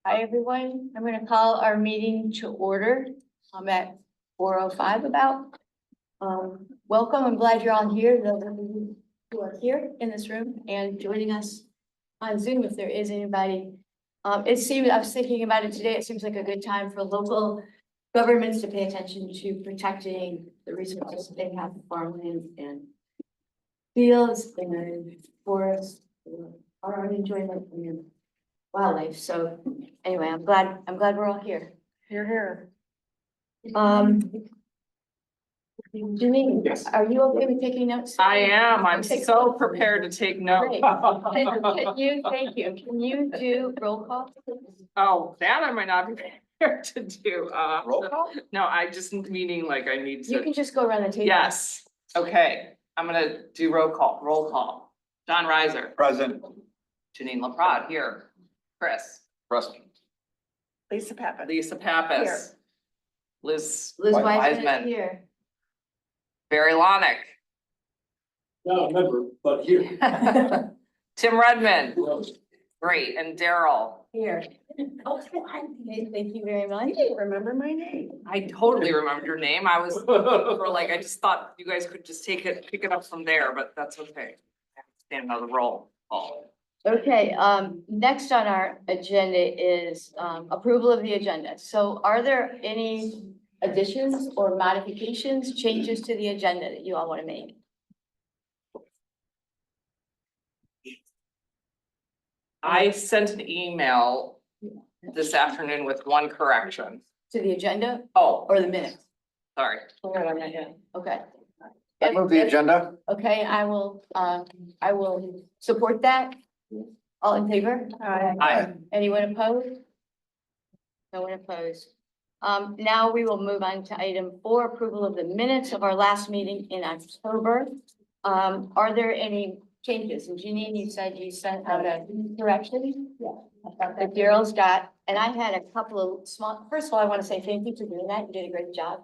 Hi, everyone. I'm going to call our meeting to order. I'm at 4:05 about. Welcome. I'm glad you're all here, those of you who are here in this room and joining us on Zoom if there is anybody. It seems, I was thinking about it today, it seems like a good time for local governments to pay attention to protecting the resources they have, farmland and fields and forests, for our own enjoyment and wildlife. So anyway, I'm glad we're all here. You're here. Janine, Yes. are you okay with taking notes? I am. I'm Okay. so prepared to take notes. Great. Can you, thank you. Can you do roll call? Oh, that I might not be prepared to do. Roll call? No, I just meaning like I need You to. can just go around the table. Yes, okay. I'm gonna do roll call. John Reiser, Present. Janine LaPrade here. Chris, Present. Lisa Pappas. Lisa Pappas. Here. Liz Liz Wiseman Wiseman. is here. Barry Lonick. Not a member, but here. Tim Redmond. Great, and Daryl. Here. Okay, thank you very much. Remember my name? I totally remembered your name. I was, or like, I just thought you guys could just pick it up from there, but that's okay. I have to stand another roll. Okay, next on our agenda is approval of the agenda. So are there any additions or modifications, changes to the agenda that you all want to make? I sent an email this afternoon with one correction. To the agenda Oh, or the minutes? sorry. Okay. I move the agenda. Okay, I will support that. All in favor? Aye. Anyone opposed? No one opposed. Now we will move on to item 4, approval of the minutes of our last meeting in October. Are there any changes? And Janine, you said you sent out a correction? Yeah. That Daryl's got, and I had a couple of small, first of all, I want to say thank you for doing that. You did a great job.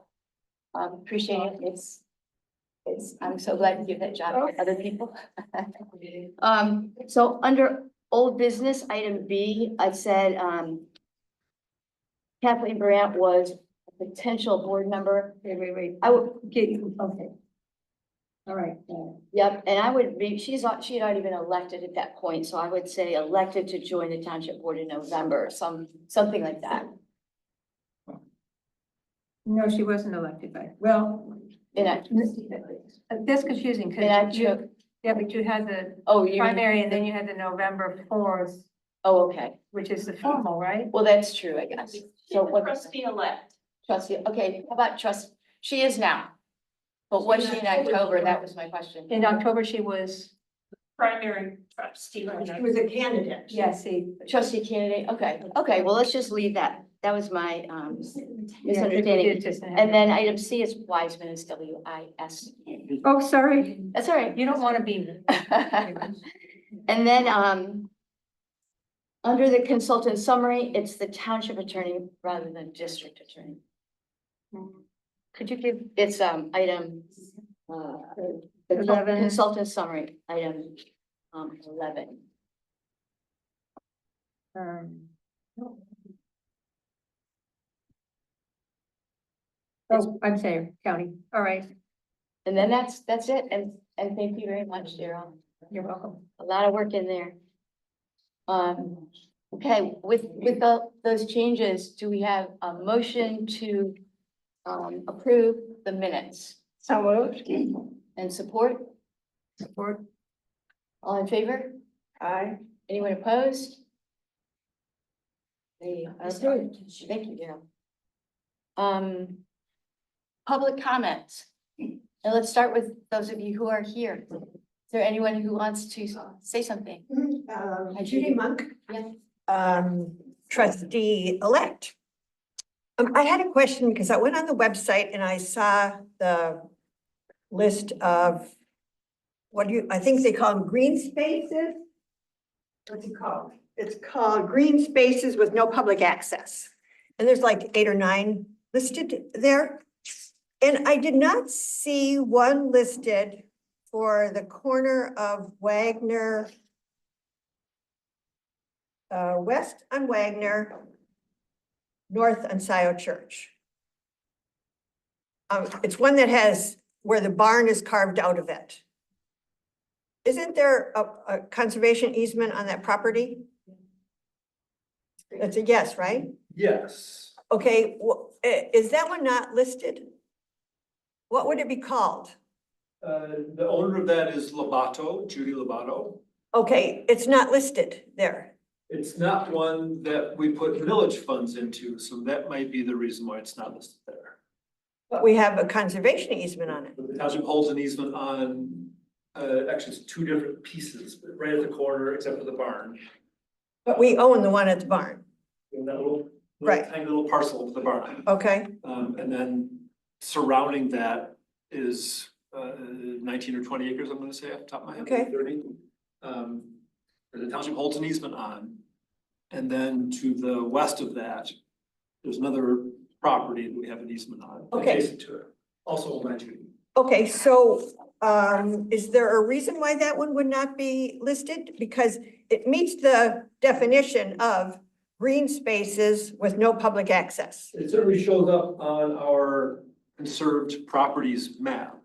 Appreciate it. I'm so glad to give that job to other people. So under old business, item B, I said, Kathleen Brandt was a potential board member. Wait. I would get you, okay. All right. Yep, and I would be, she had already been elected at that point, so I would say elected to join the township board in November, something like that. No, she wasn't elected by, well, And I, that's confusing and I because you, took, yeah, but you had the oh, you, primary and then you had the November 4th, oh, okay. which is the formal, right? Well, that's true, I guess. So what? Trustee-elect. Trustee, okay, how about trust, she is now. But was she in October? That was my question. In October, she was, Primary trustee. she was a candidate. Yes, see. Trustee candidate, okay, well, let's just leave that. That was my misunderstanding. And And then item C is Wiseman, is W-I-S. oh, sorry, That's all right. you don't want to be. And then, under the consultant summary, it's the township attorney rather than district attorney. Could you give, It's, item, the 11. consultant summary, item, 11. oh, I'm sorry, county, all right, And then that's it. And thank you very much, Daryl. you're welcome. A lot of work in there. Okay, with those changes, do we have a motion to approve the minutes So moved. and support? Support. All in favor? Aye. Anyone opposed? Okay, thank you, Daryl. Public comments. And let's start with those of you who are here. Is there anyone who wants to say something? Hi, Judy Monk, Yeah. trustee-elect. I had a question because I went on the website and I saw the list of I think they call them green spaces. What's it called? It's called green spaces with no public access. And there's like 8 or 9 listed there. And I did not see one listed for the corner of Wagner west on Wagner, north on Scio Church. It's one that has, where the barn is carved out of it. Isn't there a conservation easement on that property? That's a yes, right? Yes. Okay, is that one not listed? What would it be called? The owner of that is Lobato, Judy Lobato. Okay, it's not listed there. It's not one that we put village funds into, so that might be the reason why it's not listed there. But we have a conservation easement on it. But the township holds an easement on, actually it's two different pieces, but right at the corner, except for the barn. But we own the one at the barn. In that little, Right. tiny little parcel of the barn. Okay, And then surrounding that is 19 or 20 acres, I'm gonna say off the top of my head. Okay. 30. Where the township holds an easement on. And then to the west of that, there's another property that we have an easement on. Okay. Adjacent to it, also owned by Judy. okay, so is there a reason why that one would not be listed? Because it meets the definition of green spaces with no public access. It certainly shows up on our conserved properties map.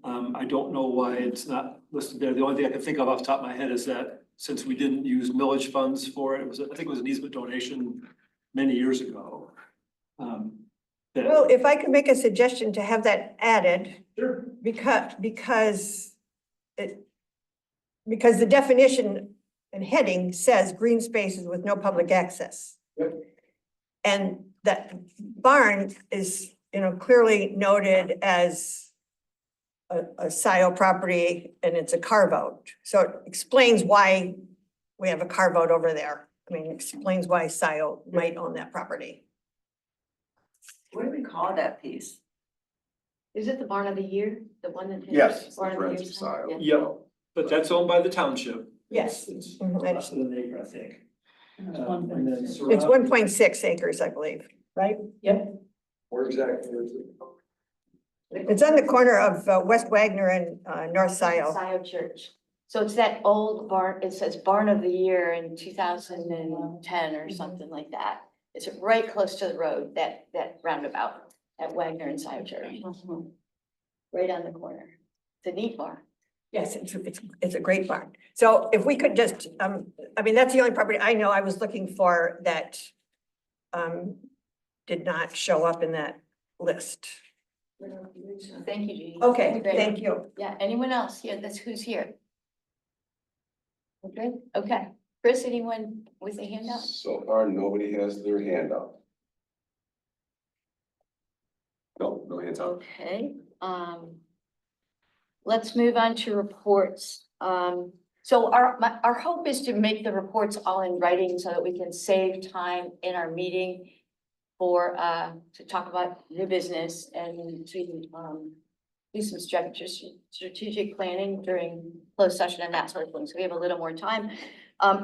I don't know why it's not listed there. The only thing I can think of off the top of my head is that since we didn't use millage funds for it, I think it was an easement donation many years ago. that- Well, if I could make a suggestion to have that added, Sure. because the definition and heading says green spaces with no public access. Yep. And that barn is, clearly noted as a Scio property and it's a carve out. So it explains why we have a carve out over there. I mean, it explains why Scio might own that property. What do we call that piece? Is it the barn of the year, the one that? has Yes, it's the barn of the Friends year of sign? Scio. Yeah. Yeah, but that's owned by the township. Yes. It's Mhm, I less than an acre, I think. And then It's surround- 1.6 acres, I believe, right? Where exactly is it? It's on the corner of West Wagner and North Scio. Scio Church. So it's that old barn, it says barn of the year in 2010 or something like that. It's right close to the road, that roundabout at Wagner and Scio Church. Right on the corner. It's a neat barn. Yes, it's a great barn. So if we could just, that's the only property I know I was looking for that did not show up in that list. Thank you, Judy. Okay, Great. thank you. Yeah, anyone else here? That's who's here. Okay, okay. Chris, anyone with a hand up? So far, nobody has their hand up. No, no hands up. Okay, let's move on to reports. So our hope is to make the reports all in writing so that we can save time in our meeting for, to talk about new business and to, do some strategic planning during closed session and that sort of thing. So we have a little more time.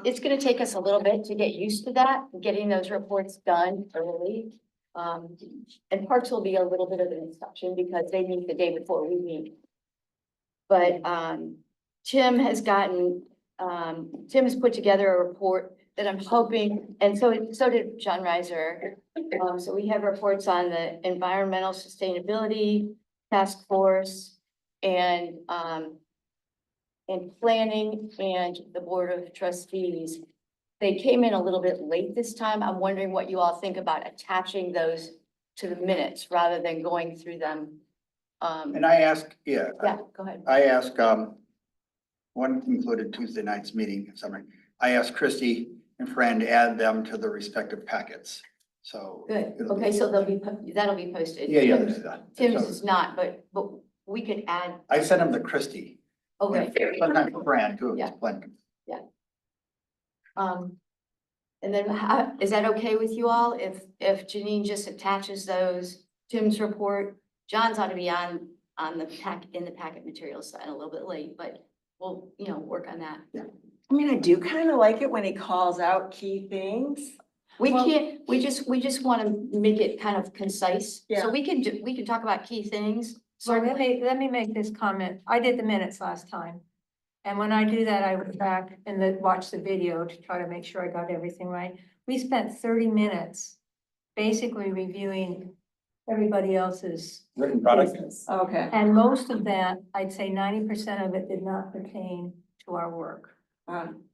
It's gonna take us a little bit to get used to that, getting those reports done early. And parks will be a little bit of an exception because they meet the day before we meet. But, Tim has put together a report that I'm hoping, and so did John Reiser. So we have reports on the environmental sustainability task force and planning and the board of trustees. They came in a little bit late this time. I'm wondering what you all think about attaching those to the minutes rather than going through them. And I asked, Yeah, go ahead. I asked, one included Tuesday night's meeting, summary. I asked Christie and Fran to add them to the respective packets, so. Good. it'll be- Okay, so that'll be posted. Yeah, Tim's- yeah. Tim's So is not, but we could add, I sent them to Christie. okay. Sometimes to Fran too. Yeah. When- And then is that okay with you all if Janine just attaches those, Tim's report? John's ought to be on the in the packet materials side a little bit late, but we'll, work on that. I mean, I do kind of like it when he calls out key things. We can't, we just want to make it kind of concise. Yeah. So we can talk about key things. So certainly. let me make this comment. I did the minutes last time. And when I do that, I went back and then watch the video to try to make sure I got everything right. We spent 30 minutes basically reviewing everybody else's. Written product. business. Okay. And most of that, I'd say 90% of it did not pertain to our work.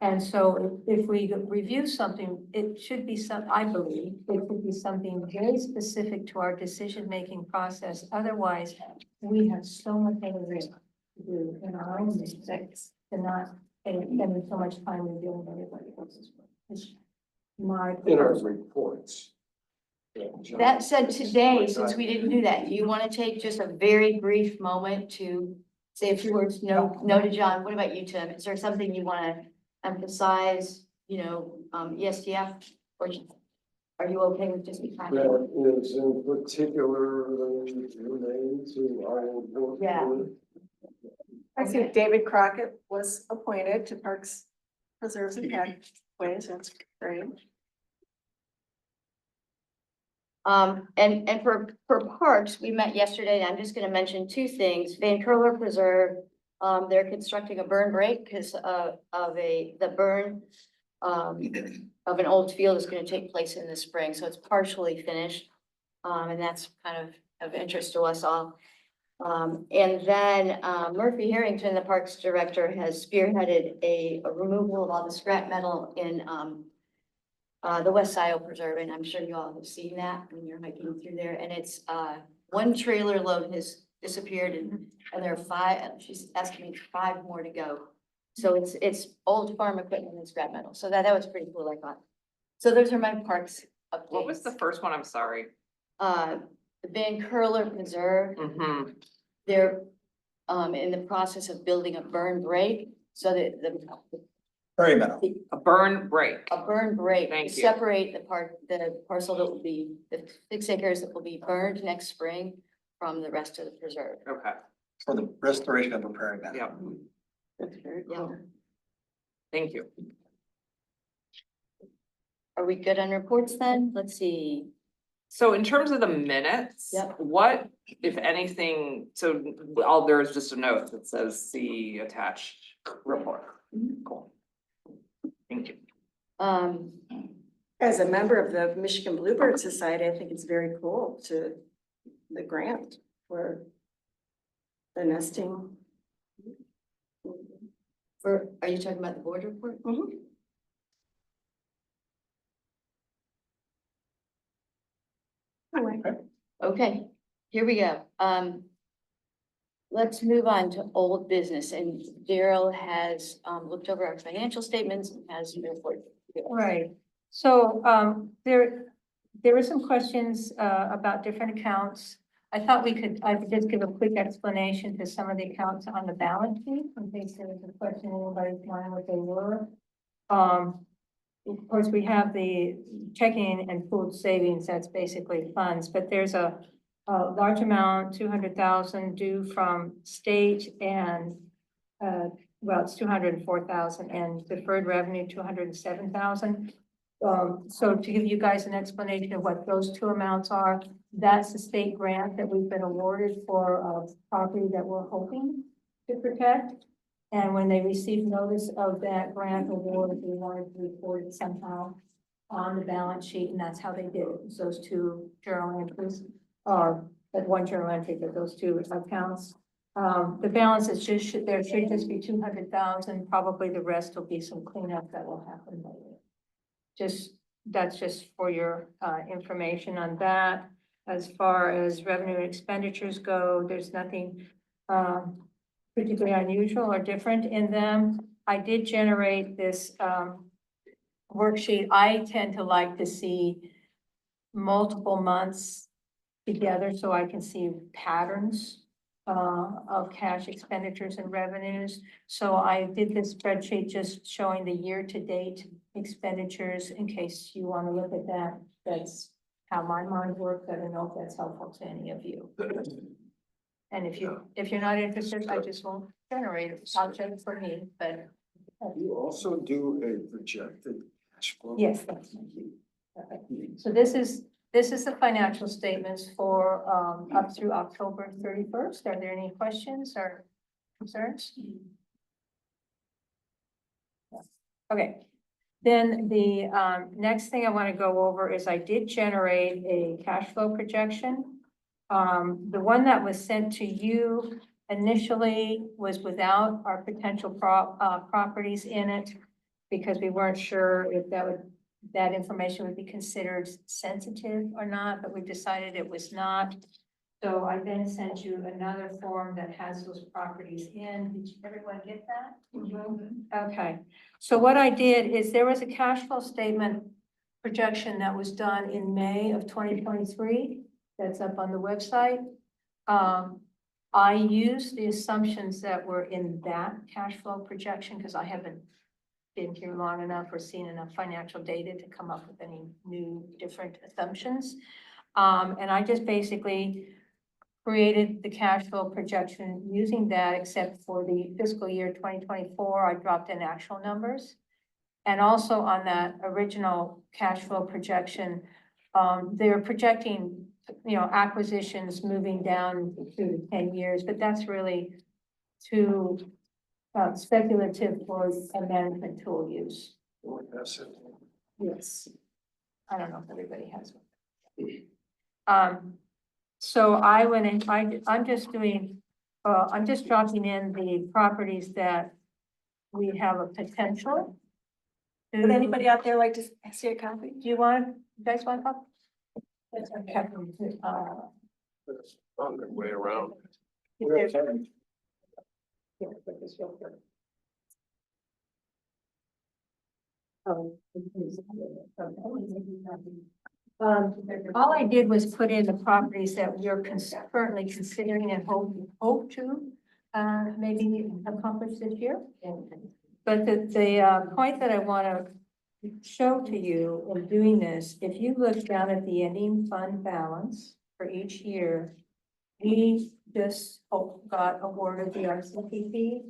And so if we review something, it should be I believe, it should be something very specific to our decision-making process. Otherwise, we have so much other work to do in our own mistakes to not spend so much time reviewing everybody else's work. It's my. In our reports. That said, today, since we didn't do that, do you want to take just a very brief moment to say a few words? No to John. What about you, Tim? Is there something you want to emphasize, ESTF? Or are you okay with just? That is in particular related to our work. Yeah. I see David Crockett was appointed to Parks, Preserves and Pathways. That's great. And for parks, we met yesterday, and I'm just gonna mention two things. Van Curler Preserve, they're constructing a burn break because the burn of an old field is gonna take place in the spring, so it's partially finished. And that's kind of interest to us all. And then Murphy Harrington, the Parks Director, has spearheaded a removal of all the scrap metal in the West Scio Preserve, and I'm sure you all have seen that when you're hiking through there, and it's one trailer load has disappeared and there are 5, she's asking me 5 more to go. So it's old farm equipment and scrap metal, so that was pretty cool, I thought. So those are my parks updates. What was the first one? I'm sorry. The Van Curler Preserve, Mm-hmm. they're in the process of building a burn break, so that Very minimal. A burn break. a burn break Thank to you. separate the parcel that will be, the 6 acres that will be burned next spring from the rest of the preserve. Okay, For the restoration of a prairie meadow. yeah, That's very Yeah. cool. thank you. Are we good on reports then? Let's see. So in terms of the minutes. Yep. What, if anything, there's just a note that says see attached report. Cool. Thank you. As a member of the Michigan Bluebird Society, I think it's very cool to the grant for the nesting. Are you talking about the board report? Mhm. Anyway. Okay, here we go. Let's move on to old business, and Daryl has looked over our financial statements and has a report. Right, so, there were some questions, about different accounts. I thought I could just give a quick explanation to some of the accounts on the balance sheet, in case there was a question in anybody's mind what they were. Of course, we have the checking and pooled savings, that's basically funds, but there's a large amount, 200,000 due from state and, well, it's 204,000 and deferred revenue, 207,000. So to give you guys an explanation of what those two amounts are, that's the state grant that we've been awarded for a property that we're hoping to protect. And when they received notice of that grant award, we wanted to report it somehow on the balance sheet, and that's how they did it. It was those two journal entries, or that one journal entry, but those two accounts. The balance is there should just be 200,000. Probably the rest will be some cleanup that will happen later. That's just for your information on that. As far as revenue and expenditures go, there's nothing particularly unusual or different in them. I did generate this worksheet. I tend to like to see multiple months together so I can see patterns of cash expenditures and revenues. So I did this spreadsheet just showing the year-to-date expenditures in case you want to look at that. That's how my mind works. I don't know if that's helpful to any of you. And if you're not interested, I just won't generate it. I'll check it for me, but You also do a projected cash flow. yes, that's my key. Okay. So this is the financial statements for up through October 31st. Are there any questions or concerns? Okay, then the next thing I want to go over is I did generate a cash flow projection. The one that was sent to you initially was without our potential properties in it because we weren't sure if that information would be considered sensitive or not, but we decided it was not. So I then sent you another form that has those properties in. Did everyone get that? Okay, so what I did is there was a cash flow statement projection that was done in May of 2023. That's up on the website. I used the assumptions that were in that cash flow projection because I haven't been here long enough or seen enough financial data to come up with any new different assumptions. And I just basically created the cash flow projection using that, except for the fiscal year 2024, I dropped in actual numbers. And also on that original cash flow projection, they're projecting, acquisitions moving down to 10 years, but that's really too speculative for a management tool use. Yes. I don't know if everybody has one. So I went in, I'm just doing, I'm just dropping in the properties that we have a potential. Would anybody out there like to see a copy? Do you guys want a copy? That's okay. On their way around. If there's- Yeah, but this real quick. All I did was put in the properties that we're currently considering and hope to maybe accomplish this year. But the point that I want to show to you in doing this, if you look down at the ending fund balance for each year, we just got awarded the RCPP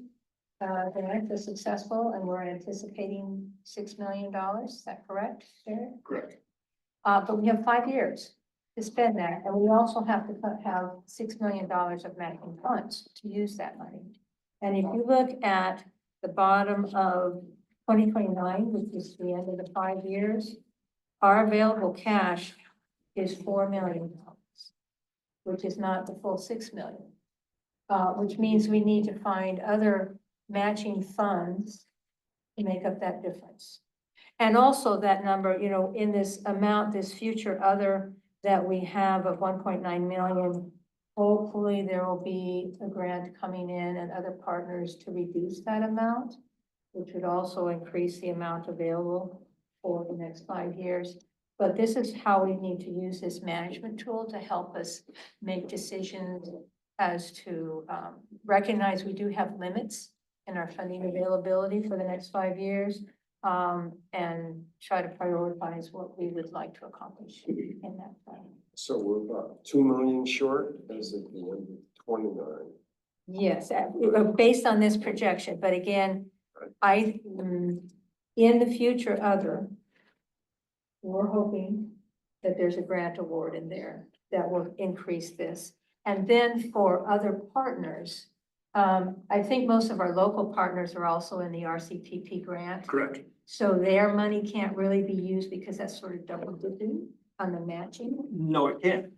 grant was successful, and we're anticipating $6 million. Is that correct, Sarah? Correct. But we have 5 years to spend that, and we also have to have $6 million of matching funds to use that money. And if you look at the bottom of 2029, which is the end of the 5 years, our available cash is $4 million, which is not the full $6 million. Which means we need to find other matching funds to make up that difference. And also that number, in this amount, this future other that we have of 1.9 million, hopefully there will be a grant coming in and other partners to reduce that amount, which would also increase the amount available for the next 5 years. But this is how we need to use this management tool to help us make decisions as to recognize we do have limits in our funding availability for the next 5 years, and try to prioritize what we would like to accomplish in that plan. So we're about 2 million short as of the end of 29. Yes, based on this projection, but again, in the future we're hoping that there's a grant award in there that will increase this. And then for other partners, I think most of our local partners are also in the RCPP grant. Correct. So their money can't really be used because that's sort of double dipping on the matching. No, it can't.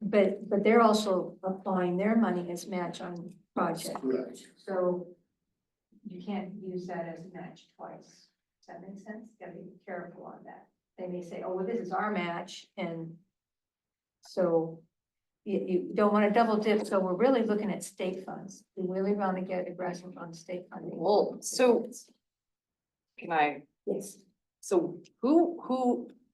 But they're also applying their money as match on projects. Correct. So you can't use that as a match twice. Does that make sense? Gotta be careful on that. They may say, oh, well, this is our match, and so you don't want to double dip. So we're really looking at state funds. We really want to get aggressive on state funding. Well, so can I, Yes. so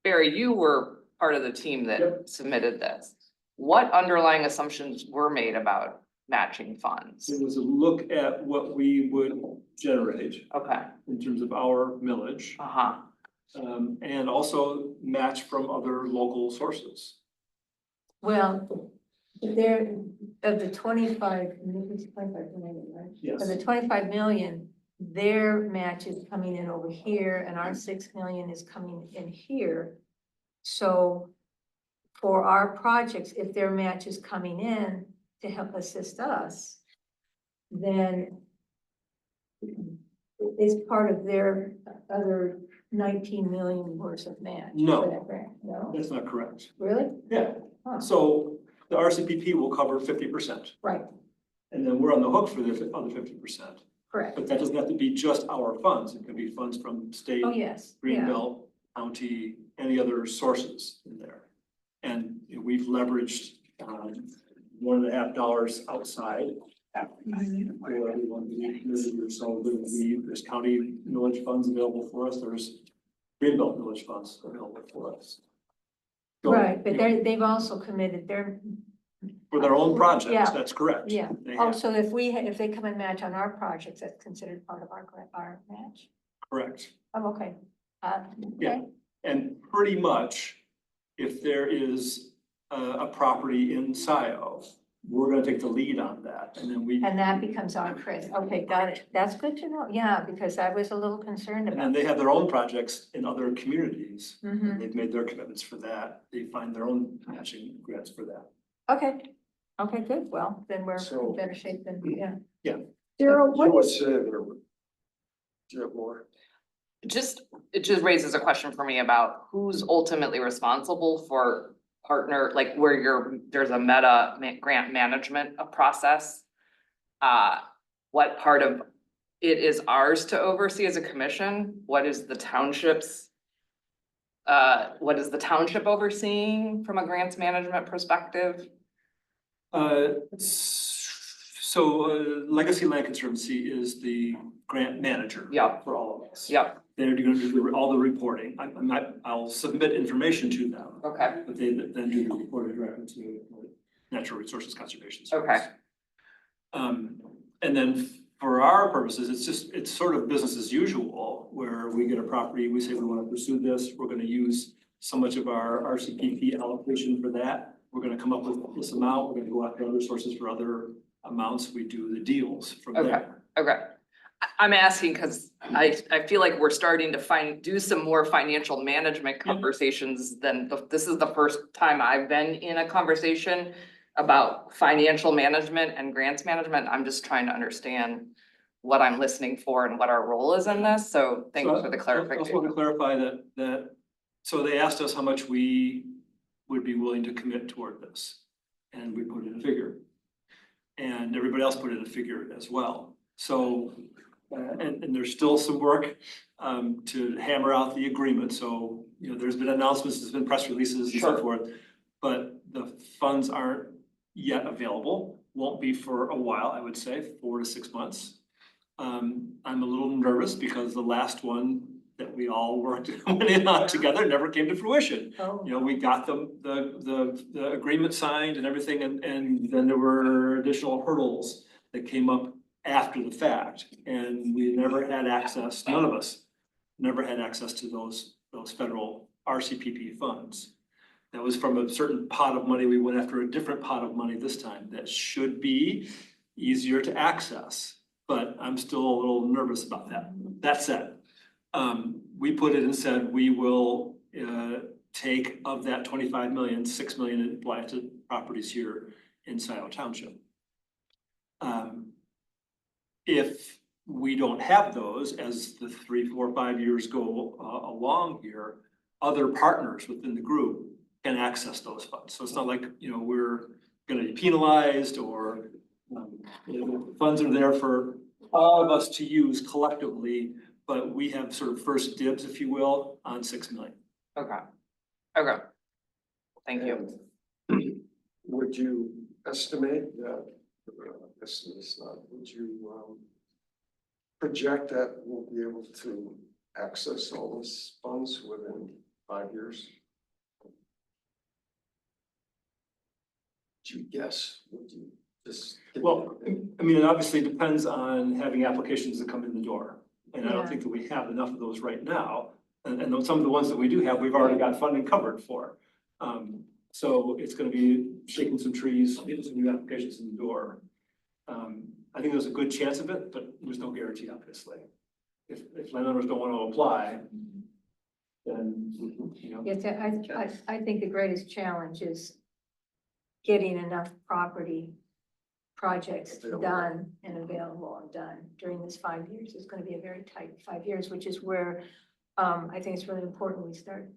Barry, you were part of the team that Yep. submitted this. What underlying assumptions were made about matching funds? It was a look at what we would generate Okay, in terms of our millage, uh-huh, and also match from other local sources. Well, there, of the 25 million, right? Yes. Of the 25 million, their match is coming in over here and our 6 million is coming in here. So for our projects, if their match is coming in to help assist us, then is part of their other 19 million worth of match. No. For that grant, no, That's not correct. really? Yeah, Huh. so the RCPP will cover 50%, Right, and then we're on the hook for the other 50%. correct. But that doesn't have to be just our funds. It could be funds from state, Oh, yes, yeah, Greenbelt, county, any other sources in there. And you know, we've leveraged $1.50 outside for everyone who needs it. So there's county village funds available for us. There's Greenbelt village funds available for us. So, right, but you know, they've also committed their, for their own projects, Yeah. that's correct. yeah. They Oh, have, so if they come and match on our projects, that's considered part of our match? correct. Oh, okay. Yeah. Okay, And pretty much, if there is a property in Scio, we're gonna take the lead on that, and then we, and that becomes our credit. Okay, got it. That's good to know. Yeah, because I was a little concerned and then about. they have their own projects in other communities. Mhm. And they've made their commitments for that. They find their own matching grants for that. Okay, okay, good. Well, then we're So- in better shape than, yeah. Daryl, You what would is, say there, do you have more? It just raises a question for me about who's ultimately responsible for partner, like where there's a grant management process. What part of it is ours to oversee as a commission? What is the township's? What is the township overseeing from a grants management perspective? Legacy Land Conservancy is the grant manager. Yep. For all of us. Yep, They're gonna do all the reporting. I'll submit information to them, okay, but they then do the reporting directly to Natural Resources Conservation Service. okay, And then for our purposes, it's sort of business as usual, where we get a property, we say we wanna pursue this, we're gonna use so much of our RCPP allocation for that. We're gonna come up with this amount, we're gonna go after other sources for other amounts, we do the deals from okay, there. okay. I'm asking because I feel like we're starting to do some more financial management conversations than, this is the first time I've been in a conversation about financial management and grants management. I'm just trying to understand what I'm listening for and what our role is in this, so thank you for the I also want clarification. to clarify so they asked us how much we would be willing to commit toward this. And we put in a figure. And everybody else put in a figure as well. So, and there's still some work to hammer out the agreement. So, you know, there's been announcements, there's been press releases and so Sure. forth. But the funds aren't yet available, won't be for a while, I would say, 4 to 6 months. I'm a little nervous because the last one that we all worked on together never came to fruition. Oh, You know, we got the agreement signed and everything, and then there were additional hurdles that came up after the fact. And we never had access, none of us never had access to those federal RCPP funds. That was from a certain pot of money. We went after a different pot of money this time that should be easier to access. But I'm still a little nervous about that. That said, we put it and said, we will take of that 25 million, 6 million in planted properties here in Scio Township. If we don't have those, as the 3, 4, 5 years go along here, other partners within the group can access those funds. So it's not like, you know, we're gonna be penalized or you know, the funds are there for all of us to use collectively, but we have sort of first dibs, if you will, on 6 million. Okay, okay. Thank you. And would you estimate that, would you project that we'll be able to access all those funds within 5 years? Would you guess, would you just? Well, I mean, it obviously depends on having applications that come in the door. And I don't Yeah. think that we have enough of those right now. And some of the ones that we do have, we've already got funding covered for. So it's gonna be shaking some trees, getting some new applications in the door. I think there's a good chance of it, but there's no guarantee, obviously. If landowners don't want to apply, then, you know. yes, I think the greatest challenge is getting enough property projects done and available and done during this 5 years. It's gonna be a very tight 5 years, which is where I think it's really important we start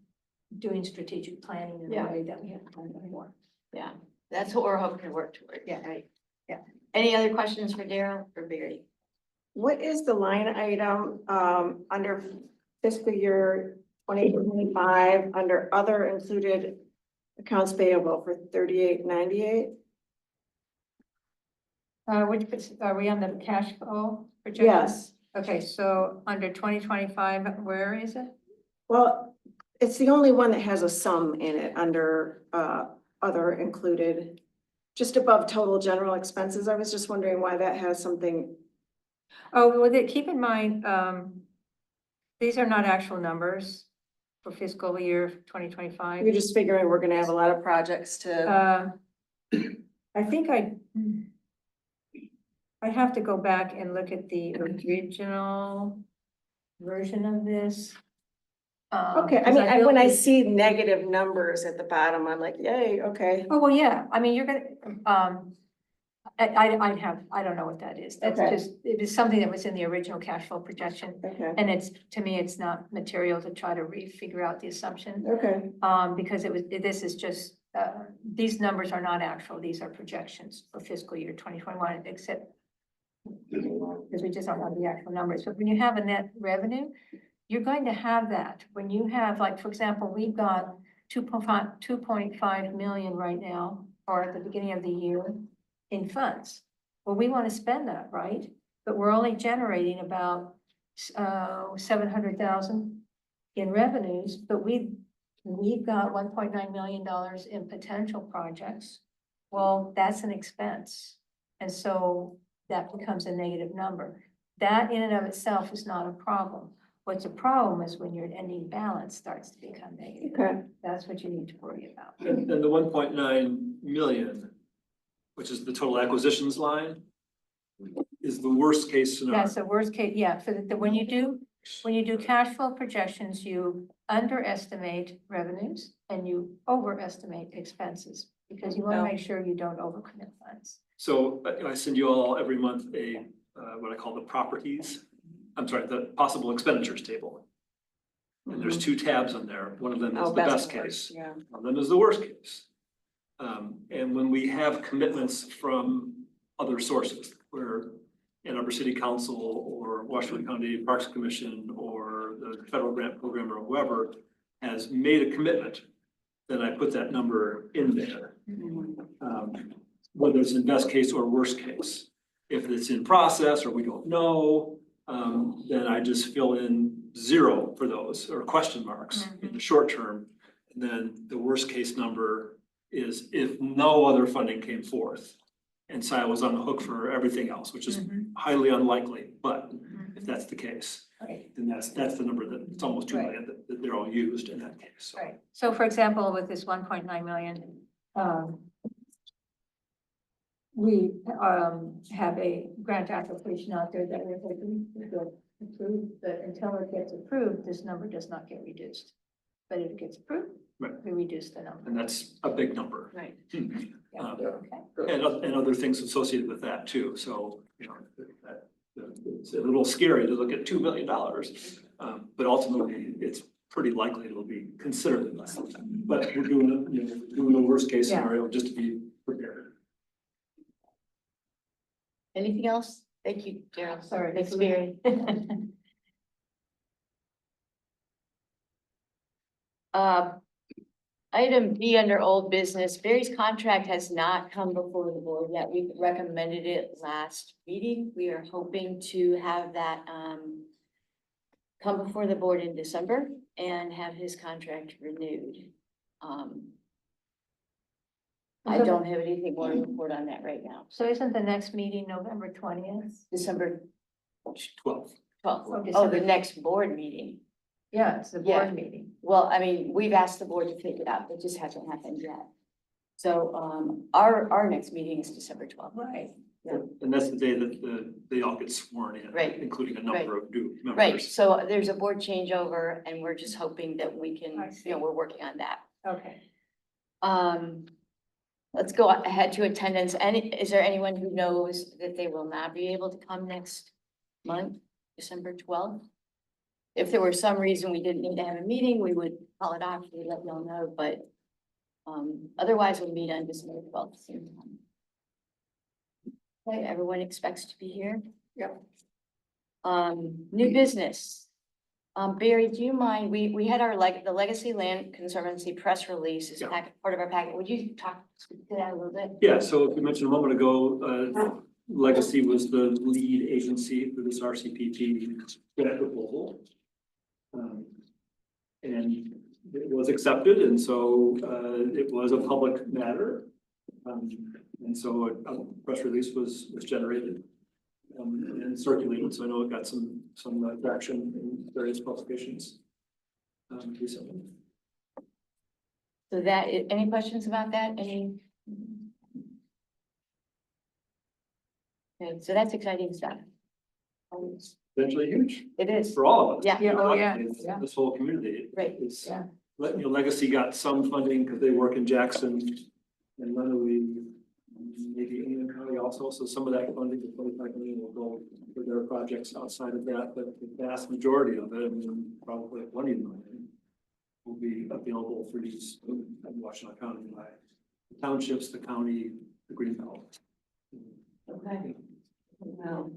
doing strategic planning in a Yeah. way that we haven't done before. Yeah, that's what we're hoping to work toward. Yeah. Right. Yeah. Any other questions for Daryl or Barry? What is the line item, under fiscal year 2025 under other included accounts payable for 3898? Are we on the cash flow projection? Yes, Okay, so under 2025, where is it? well, it's the only one that has a sum in it under, other included. Just above total general expenses. I was just wondering why that has something. Oh, keep in mind, these are not actual numbers for fiscal year 2025. You're just figuring we're gonna have a lot of projects to, I think I have to go back and look at the original version of this. okay, I 'cause mean, built when I this- see negative numbers at the bottom, I'm like, yay, okay. Oh, well, yeah, I mean, you're gonna, I don't know what that is. That's Okay. just, it is something that was in the original cash flow projection. Okay, And it's, to me, it's not material to try to figure out the assumption. okay, Because this is just, these numbers are not actual, these are projections for fiscal year 2021, except because we just don't have the actual numbers. But when you have a net revenue, you're going to have that. When you have, like, for example, we've got 2.5 million right now, or at the beginning of the year, in funds. Well, we want to spend that, right? But we're only generating about 700,000 in revenues, but we've got $1.9 million in potential projects. Well, that's an expense. And so that becomes a negative number. That in and of itself is not a problem. What's a problem is when your ending balance starts to become negative. okay. That's what you need to worry about. And the 1.9 million, which is the total acquisitions line, is the worst case scenario. That's the worst case, yeah, for when you do cash flow projections, you underestimate revenues and you overestimate expenses. Because you want to make sure you don't overcommit funds. So I send you all every month what I call the the possible expenditures table. And there's 2 tabs on there. One of them is Oh, the best and case. worst, yeah. One of them is the worst case. And when we have commitments from other sources, where Ann Arbor City Council or Washington County Parks Commission or the federal grant program or whoever has made a commitment, then I put that number in there. Whether it's in best case or worst case. If it's in process or we don't know, then I just fill in 0 for those or question marks in the short term. And then the worst case number is if no other funding came forth and Scio was on the hook for everything else, which is highly unlikely, but if that's the case, Right. then that's the number that it's almost 2 million that they're all used in that case. So Right. So for example, with this 1.9 million, we have a grant application out there that we're hoping to get approved, but until it gets approved, this number does not get reduced. But if it gets approved, Right. we reduce the number. and that's a big number. Right. Yeah. And other things associated with that too, so, it's a little scary to look at $2 million. But ultimately, it's pretty likely it'll be considerably less than that. But we're doing a worst case Yeah. scenario just to be prepared. Anything else? Thank you, Daryl. Sorry. Thanks, Barry. Item B under old business, Barry's contract has not come before the board yet. We recommended it last meeting. We are hoping to have that come before the board in December and have his contract renewed. I don't have anything more to report on that right now. So isn't the next meeting November 20th? December 12. 12th. Oh, Oh, December. the next board meeting. Yeah, it's the Yeah. board meeting. Well, I mean, we've asked the board to take it up. It just hasn't happened yet. So, our next meeting is December 12th. Right. And that's the day that they all get sworn in. Right. Including a number of new members. Right, so there's a board changeover and we're just hoping that we I can, see. we're working on that. Okay. let's go ahead to attendance. Is there anyone who knows that they will not be able to come next month, December 12th? If there were some reason we didn't need to have a meeting, we would call it off, we'd let y'all know, but otherwise we'll meet on December 12th. Same time. Okay, everyone expects to be here? Yep. New business. Barry, do you mind, we had our the Legacy Land Conservancy press release is Yeah. part of our packet. Would you speak to that a little bit? Yeah, so as we mentioned a moment ago, Legacy was the lead agency for this RCPP grant proposal. And it was accepted, and so it was a public matter. And so a press release was generated and circulated, so I know it got some traction in various publications recently. So that, any questions about that? Any? Okay, so that's exciting stuff. Eventually huge It is, for all of us. Yeah. Yeah, oh, yeah, It's yeah. This whole community. Right, It's, yeah. Legacy got some funding because they work in Jackson and Lenawee, maybe Indian County also, so some of that funding, the 25 million will go for their projects outside of that, but the vast majority of it, I mean, probably 20 million will be available for use in Washington County by the townships, the county, the Greenbelt. okay. Wow.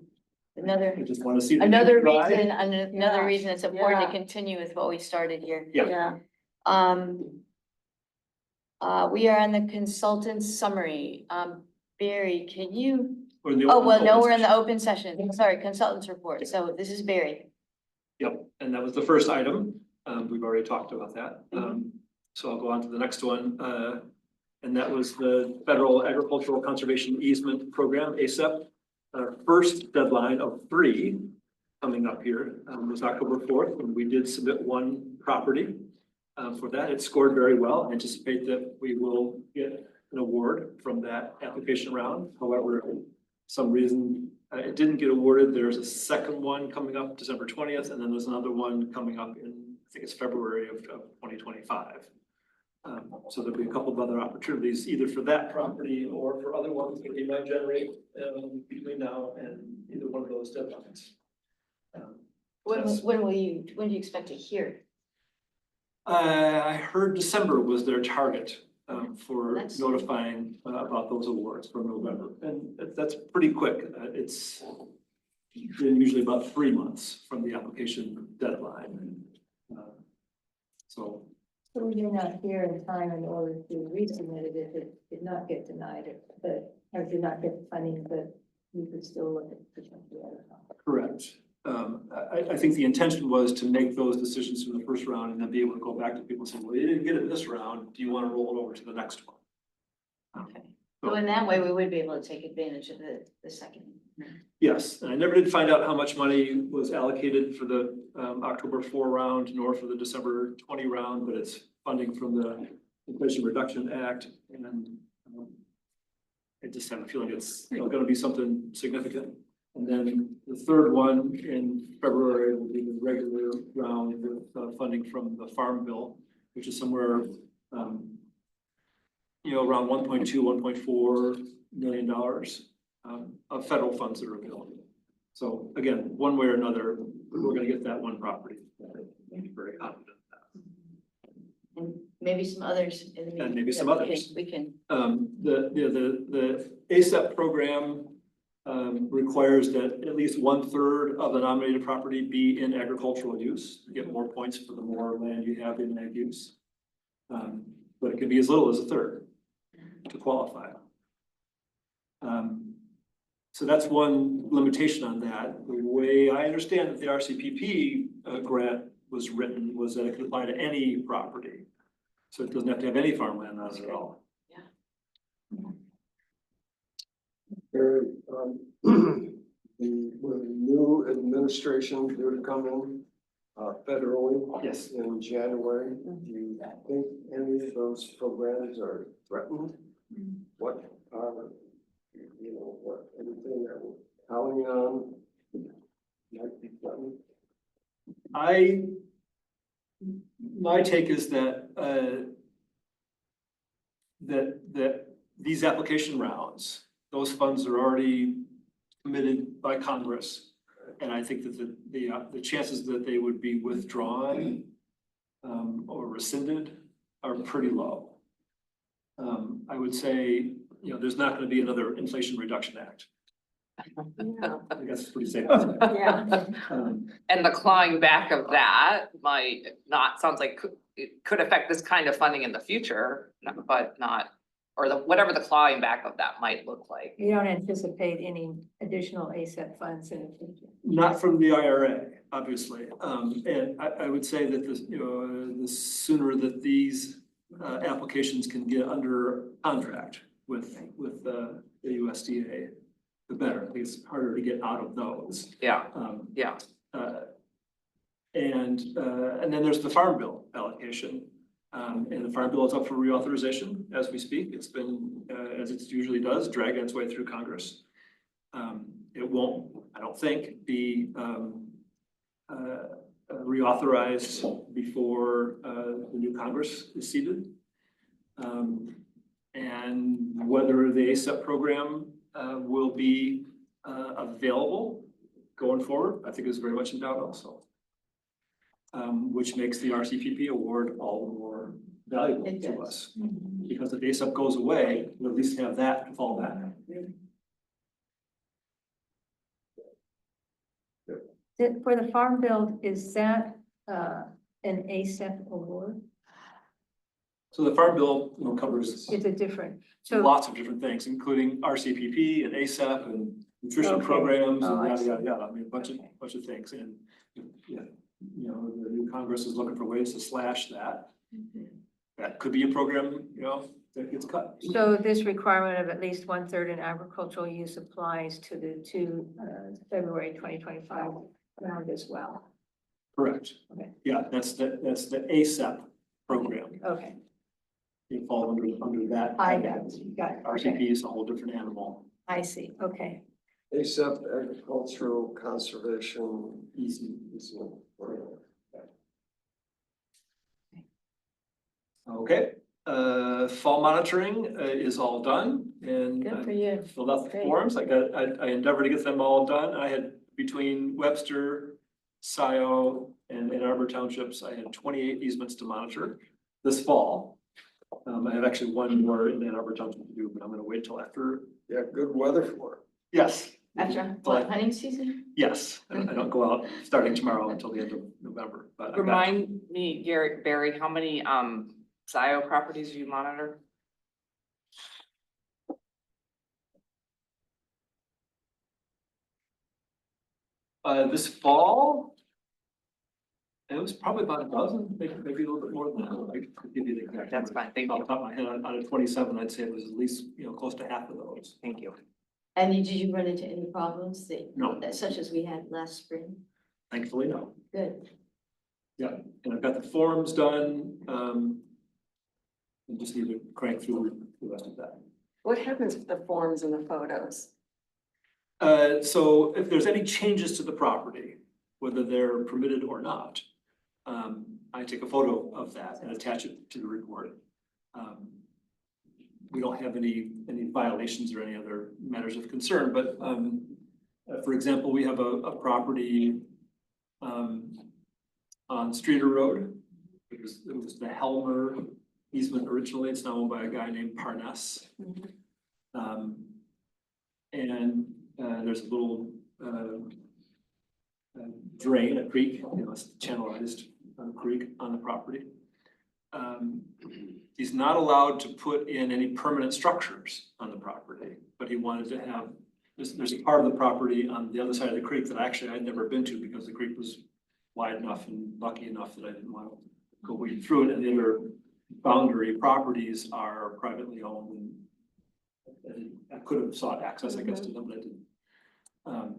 Another, I just want to see. the another try. reason, another Yeah. reason it's important to Yeah. continue with what we started here. Yeah. We are on the consultant's summary. Barry, can you, Or in the oh, open well, no, public we're in the session. open session. Sorry, consultant's report. So this is Barry. Yep, and that was the first item. We've already talked about that. So I'll go on to the next one. And that was the Federal Agricultural Conservation Easement Program, ASEP. Our first deadline of 3 coming up here was October 4th, and we did submit one property for that. It scored very well. I anticipate that we will get an award from that application round. However, some reason it didn't get awarded. There's a second one coming up December 20th, and then there's another one coming up in, I think it's February of 2025. So there'll be a couple of other opportunities either for that property or for other ones that you might generate between now and either one of those deadlines. That's- When do you expect to hear? I heard December was their target for That's- notifying about those awards for November, and that's pretty quick. It's been usually about 3 months from the application deadline. So So you're not here in time in order to resubmit it if it did not get denied, or did not get funding, but you could still look at potentially other. correct. I think the intention was to make those decisions from the first round and then be able to go back to people and say, well, you didn't get it this round. Do you want to roll it over to the next one? Okay. So in that way, we would be able to take advantage of the second. Yes, and I never did find out how much money was allocated for the October 4 round nor for the December 20 round, but it's funding from the Inflation Reduction Act, and I just have a feeling it's going to be something significant. And then the third one in February will be the regular round with funding from the Farm Bill, which is somewhere around 1.2, $1.4 million of federal funds that are available. So again, one way or another, we're gonna get that one property. I'm very confident. And maybe some others. And maybe some that others. We can, The ASEP program requires that at least 1/3 of the nominated property be in agricultural use. You get more points for the more land you have in ag use. But it can be as little as 1/3 to qualify. So that's one limitation on that. The way I understand that the RCPP grant was written was that it could apply to any property. So it doesn't have to have any farmland on it at all. Barry, the new administration due to come in federally Yes. in January, do you think any of those programs are threatened? What are, what, anything that we're counting on might be threatened? My take is that that these application rounds, those funds are already committed by Congress. And I think that the chances that they would be withdrawn or rescinded are pretty low. I would say, you know, there's not gonna be another Inflation Reduction Act. I think that's pretty safe. Yeah. And the clawing back of that might not, sounds like it could affect this kind of funding in the future, but not, or whatever the clawing back of that might look like. You don't anticipate any additional ASAP funds in the future? Not from the IRA, obviously. And I would say that this, you know, the sooner that these applications can get under contract with the USDA, the better. I think it's harder to get out of those. Yeah, Um, yeah. And then there's the Farm Bill allocation. And the Farm Bill is up for reauthorization as we speak. It's been, as it usually does, dragging its way through Congress. It won't, I don't think, be reauthorized before the new Congress is seated. And whether the ASAP program will be available going forward, I think is very much in doubt also. Which makes the RCPP award all the more valuable It to does. us. Because if ASAP goes away, we'll at least have that to fall back on. For the Farm Bill, is that an ASAP award? So the Farm Bill, you know, covers Is it different? So, lots of different things, including RCPP and ASAP and nutrition Okay. programs Oh, and I yada, see. yada, yada. I mean, a bunch Okay. of things. And, yeah, you know, the new Congress is looking for ways to slash that. That could be a program, you know, that gets cut. so this requirement of at least 1/3 in agricultural use applies to the February 2025 round as well. Correct. Okay. Yeah, that's the ASAP program. Okay, You fall under that. I got it, got it. Okay. RCP is a whole different animal. I see, okay. ASAP agricultural conservation Easy. easement. Okay, fall monitoring is all done and Good for you. filled out the Great. forms. I endeavored to get them all done. I had between Webster, Scio and Ann Arbor townships, I had 28 easements to monitor this fall. I have actually one more in Ann Arbor township to do, but I'm gonna wait till after. Yeah, good weather for it. Yes. After what, hunting season? Yes, I don't go out starting tomorrow until the end of November, but. I've got- Remind me, Barry, how many Scio properties you monitor? This fall. It was probably about a dozen, maybe a little bit more than that. I could give you the exact. That's number. fine, thank Off you, the top of my head, out of 27, I'd say it was at least, you know, close to half of those. thank you. And did you run into any problems No. such as we had last spring? Thankfully, no. Good. Yeah, and I've got the forms done. And just need to crank through the rest of that. What happens with the forms and the photos? So if there's any changes to the property, whether they're permitted or not, I take a photo of that and attach it to the report. We don't have any violations or any other matters of concern, but for example, we have a property on Streeter Road. It was the Helmer easement originally. It's now owned by a guy named Parness. And there's a little drain, a creek, you know, it's channelized creek on the property. He's not allowed to put in any permanent structures on the property, but he wanted to have, there's a part of the property on the other side of the creek that actually I'd never been to because the creek was wide enough and lucky enough that I didn't want to go wade through it, and the other boundary properties are privately owned and I could have sought access, I guess, to them, but I didn't.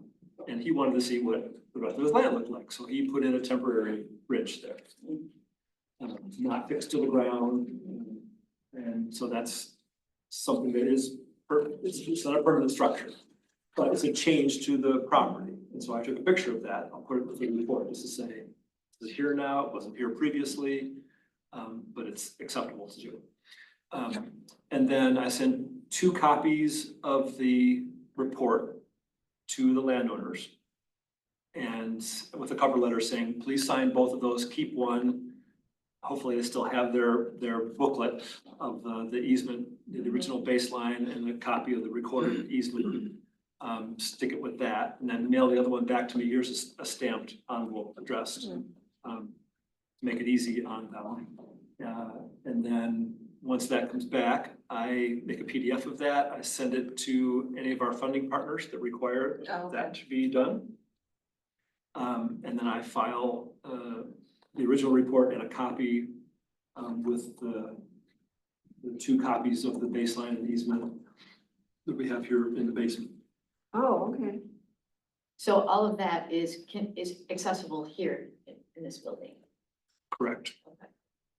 And he wanted to see what the rest of his land looked like, so he put in a temporary bridge there. Not fixed to the ground, and so that's something that is, it's not a permanent structure, but it's a change to the property. And so I took a picture of that, I'll put it in the report, just to say, it's here now, it wasn't here previously, but it's acceptable to do. And then I sent 2 copies of the report to the landowners. And with a cover letter saying, please sign both of those, keep one. Hopefully they still have their booklet of the easement, the original baseline and a copy of the recorded easement. Stick it with that and then mail the other one back to me. Here's a stamped envelope addressed. To make it easy on them. And then once that comes back, I make a PDF of that. I send it to any of our funding partners that require that to be done. And then I file the original report and a copy with the 2 copies of the baseline and easement that we have here in the basement. Oh, okay. So all of that is accessible here in this building. Correct.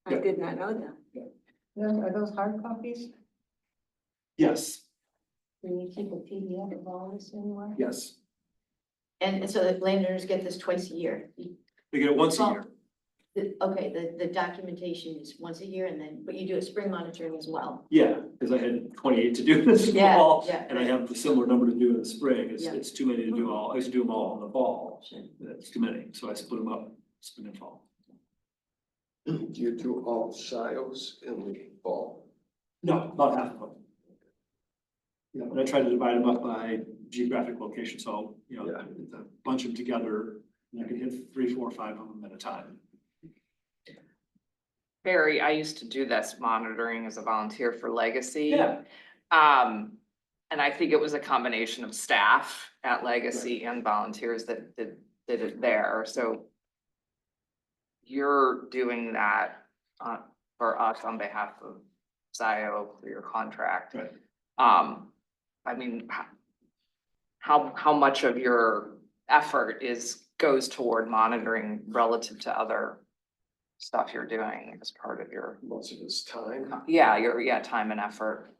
I did not know that. Are those hard copies? Yes, Do you keep a PDF of all this anywhere? yes. And so the landowners get this twice a year. They get it once a Well, year. Okay, the documentation is once a year and then, but you do a spring monitoring as well. Yeah, because I had 28 to do this Yeah, fall, yeah. and I have the similar number to do in the spring. Yeah. It's too many to do all. I used to do them all in the fall. Sure. It's too many, so I split them up, spring and fall. Do you do all Scios in the fall? No, about half of them. Yeah, but I try to divide them up by geographic location, so, Yeah. bunch them together, and I can hit 3, 4, 5 of them at a time. Barry, I used to do this monitoring as a volunteer for Legacy. Yeah. And I think it was a combination of staff at Legacy and volunteers that did it there, so. You're doing that for us on behalf of Scio for your contract. Right. I mean, how much of your effort goes toward monitoring relative to other stuff you're doing as part of your, Most of his time. your time and effort?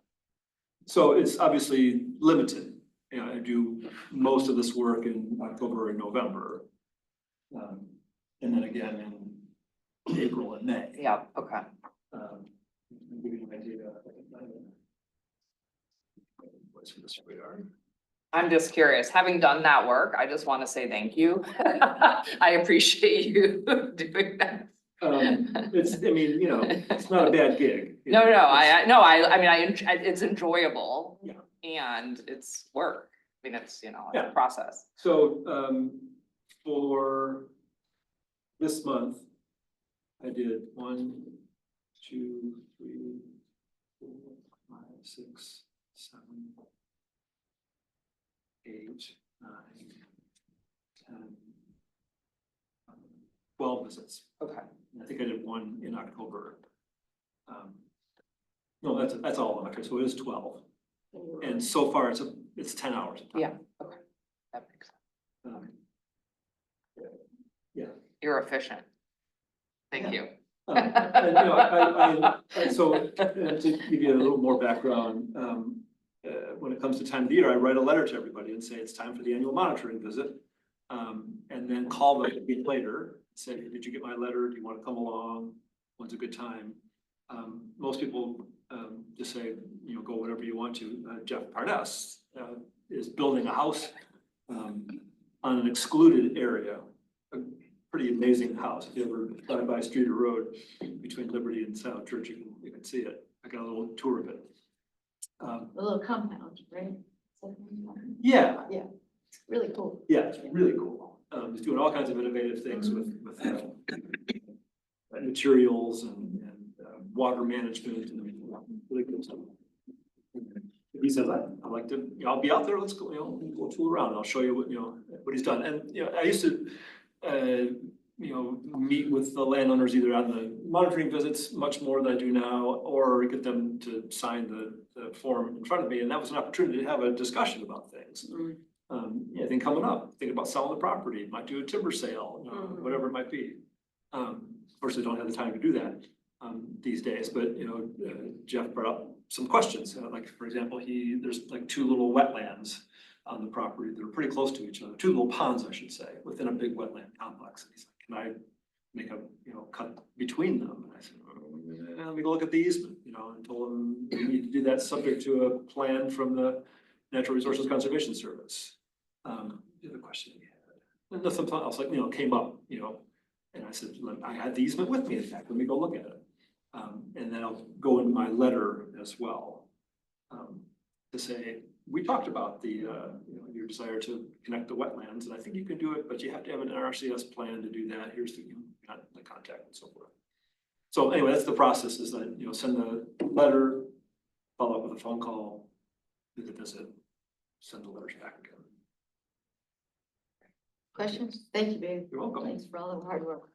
So it's obviously limited. I do most of this work in October and November. And then again in April and May. Yeah, okay. Give you an idea. What's for this radar? I'm just curious, having done that work, I just want to say thank you. I appreciate you doing that. It's not a bad gig. No, it's enjoyable. Yeah. And it's work. I mean, it's, it's Yeah. a process. So, for this month, I did 1, 2, 3, 4, 5, 6, 7, 8, 9, 10, 12 visits. Okay. I think I did 1 in October. No, that's all of them. Okay, so it is 12. And so far it's 10 hours. Yeah, okay. That makes sense. Um, You're efficient. Thank you. So to give you a little more background, when it comes to time of the year, I write a letter to everybody and say it's time for the annual monitoring visit. And then call them a week later, say, did you get my letter? Do you want to come along? When's a good time? Most people just say, go whenever you want to. Jeff Parness is building a house on an excluded area. A pretty amazing house. If you ever drive by Street or Road between Liberty and South Church, you can see it. I got a little tour of it. A little compound, right? Yeah, It's really cool. yeah, it's really cool. He's doing all kinds of innovative things with materials and water management and really good stuff. He says, I like to, I'll be out there, let's go, we'll tool around, and I'll show you what he's done. And, I used to, meet with the landowners either on the monitoring visits much more than I do now, or get them to sign the form in front of me. And that was an opportunity to have a discussion about things. Anything coming up, think about selling the property, might do a timber sale, whatever it might be. Of course, I don't have the time to do that these days, but Jeff brought up some questions. Like, for example, there's like 2 little wetlands on the property that are pretty close to each other, 2 little ponds, I should say, within a big wetland complex. And he's like, can I make a cut between them? And I said, let me go look at the easement, you know, and told them we need to do that subject to a plan from the Natural Resources Conservation Service. The other question we had, and then something else like, you know, came up, you know, and I said, I had the easement with me, in fact, let me go look at it. And then I'll go in my letter as well, to say, we talked about the, you know, your desire to connect the wetlands, and I think you can do it, but you have to have an NRCS plan to do that. Here's the, you know, the contact and so forth. So anyway, that's the process, is that, you know, send the letter, follow up with a phone call, do the visit, send the letters back again. Questions? Thank you, babe. You're welcome. Thanks for all the hard work.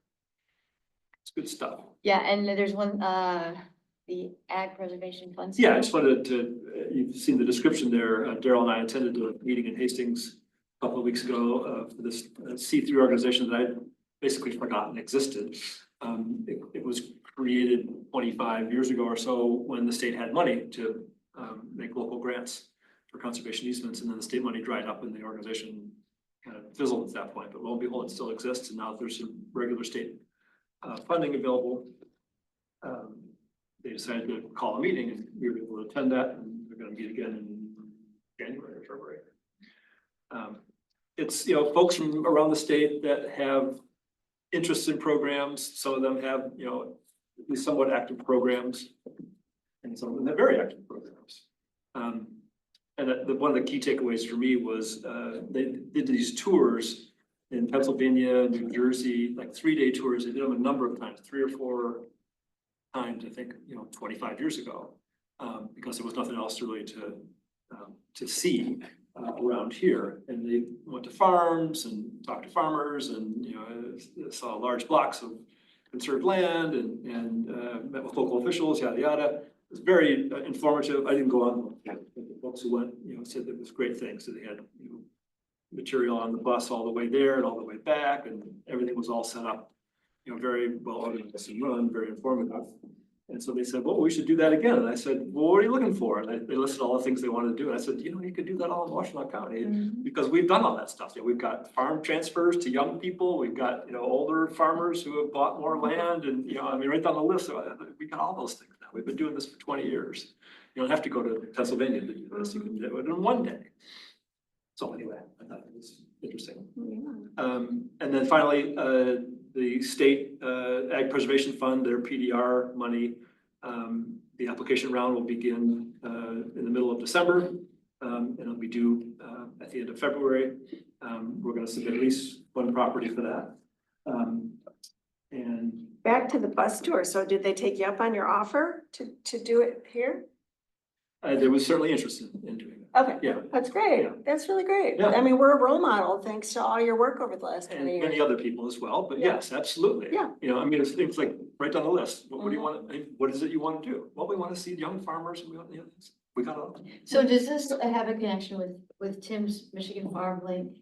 It's good stuff. Yeah, and there's one, the Ag Preservation Fund. Yeah, I just wanted to, you've seen the description there. Daryl and I attended a meeting in Hastings a couple of weeks ago for this C3 organization that I'd basically forgotten existed. It was created 25 years ago or so when the state had money to make local grants for conservation easements, and then the state money dried up and the organization kind of fizzled at that point. But lo and behold, it still exists, and now there's some regular state funding available. They decided to call a meeting, and we were able to attend that, and they're going to meet again in January or February. It's, you know, folks from around the state that have interests in programs. Some of them have, you know, at least somewhat active programs, and some of them have very active programs. And one of the key takeaways for me was they did these tours in Pennsylvania, New Jersey, like 3-day tours. They did them a number of times, 3 or 4 times, I think, you know, 25 years ago, because there was nothing else really to see around here. And they went to farms and talked to farmers, and, you know, saw large blocks of conserved land, and met with local officials, yada, yada. It was very informative. I didn't go on, but the folks who went, you know, said it was great things. So they had, you know, material on the bus all the way there and all the way back, and everything was all set up, you know, very well organized and run, very informative. And so they said, well, we should do that again. And I said, well, what are you looking for? And they listed all the things they wanted to do. And I said, you know, you could do that all in Washtenaw County, because we've done all that stuff. You know, we've got farm transfers to young people. We've got, you know, older farmers who have bought more land, and, you know, I mean, right down the list, we got all those things now. We've been doing this for 20 years. You don't have to go to Pennsylvania to do this. You can do it in one day. So anyway, I thought it was interesting. And then finally, the state Ag Preservation Fund, their PDR money, the application round will begin in the middle of December, and it'll be due at the end of February. We're going to submit at least one property for that. And Back to the bus tour. So did they take you up on your offer to do it here? there was certainly interest in doing it. Okay, Yeah. that's great. Yeah. That's really great. Yeah. I mean, we're a role model thanks to all your work over the last And 20 many years. other people as well, but Yeah. yes, absolutely. Yeah. You know, I mean, it's like right down the list. What do you Mhm. want, what is it you want to do? Well, we want to see young farmers, and we want, you know, we got all. So does this have a connection with Tim's Michigan Farm Link?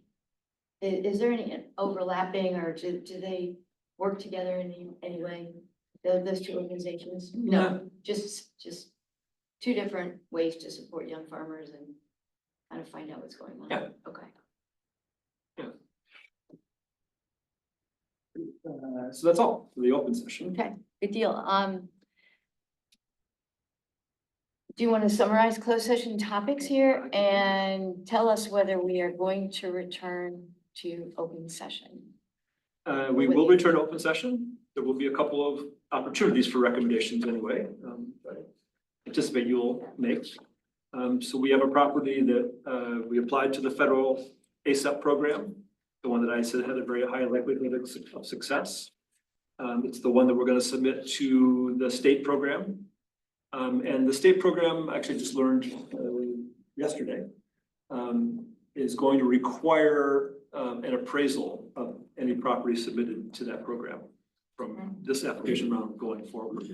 Is there any overlapping, or do they work together in any way? Those two organizations? No, just two different ways to support young farmers and kind of find out what's going on. Yeah. Okay. So that's all for the open session. Okay, good deal. Do you want to summarize closed session topics here and tell us whether we are going to return to open session? We will return to open session. There will be a couple of opportunities for recommendations anyway. I anticipate you'll make. So we have a property that we applied to the federal ASAP program, the one that I said had a very high likelihood of success. It's the one that we're going to submit to the state program. And the state program, I actually just learned yesterday, is going to require an appraisal of any property submitted to that program from this application round going forward.